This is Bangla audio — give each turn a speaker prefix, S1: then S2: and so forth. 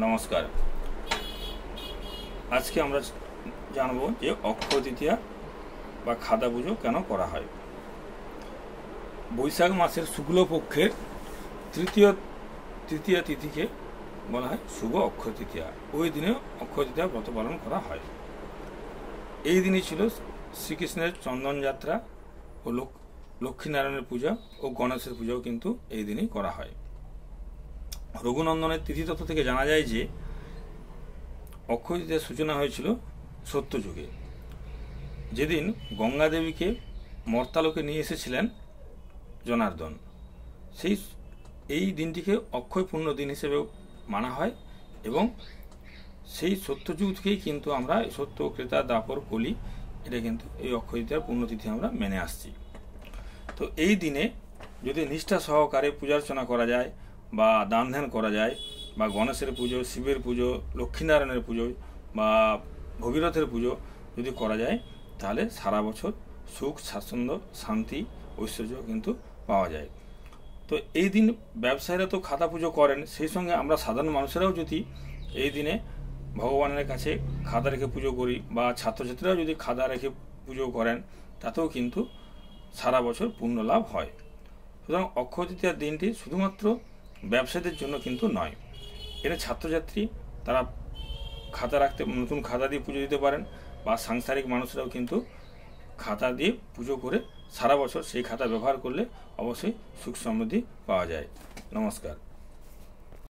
S1: নমস্কার। আজকে আমরা জানবো যে অক্ষয় তৃতীয়া বা খাদা পুজো কেন করা হয়। বৈশাখ মাসের শুক্লপক্ষের তৃতীয়া তিথিকে বলা হয় শুভ অক্ষয় তৃতীয়া। ওই দিনে অক্ষয় তৃতীয়া ব্রত পালন করা হয়। এই দিনই ছিল শ্রীকৃষ্ণের চন্দন যাত্রা ও লক্ষ্মীনারায়ণের পূজা ও গণেশের পূজাও কিন্তু এই দিনই করা হয়। রঘুনন্দনের তিথিতত্ত্ব থেকে জানা যায় যে অক্ষয় তৃতীয়ার সূচনা হয়েছিল সত্যযুগে, যেদিন গঙ্গা দেবীকে মর্তালোকে নিয়ে এসেছিলেন জনার্দন। এই দিনটিকে অক্ষয় পূর্ণ দিন হিসেবে মানা হয় এবং সেই সত্যযুগ থেকেই কিন্তু আমরা সত্য, ক্রেতা, দাপর, কলি এটা কিন্তু এই অক্ষয় তৃতীয়ার পুণ্যতিথি আমরা মেনে আসছি। তো এই দিনে যদি নিষ্ঠা সহকারে পূজার্চনা করা যায় বা দান ধ্যান করা যায় বা গণেশের পুজো, শিবের পুজো, লক্ষ্মীনারায়ণের পুজো বা ভগীরথের পুজো যদি করা যায়, তাহলে সারা বছর সুখ, স্বাচ্ছন্দ্য, শান্তি, ঐশ্বর্য কিন্তু পাওয়া যায়। তো এই দিন ব্যবসায়ীরা তো খাদা পুজো করেন, সেই সঙ্গে আমরা সাধারণ মানুষেরাও যদি এই দিনে ভগবানের কাছে খাদা রেখে পুজো করি বা ছাত্রছাত্রীরাও যদি খাদা রেখে পুজো করেন, তাতেও কিন্তু সারা বছর পুণ্য লাভ হয়। সুতরাং অক্ষয় তৃতীয়ার দিনটি শুধুমাত্র ব্যবসায়ীদের জন্য কিন্তু নয়। এর ছাত্রছাত্রী তারা খাতা রাখতে, নতুন খাতা দিয়ে পুজো দিতে পারেন বা সাংসারিক মানুষরাও কিন্তু খাতা দিয়ে পুজো করে সারা বছর সেই খাতা ব্যবহার করলে অবশ্যই সুখ সমৃদ্ধি পাওয়া যায়। নমস্কার।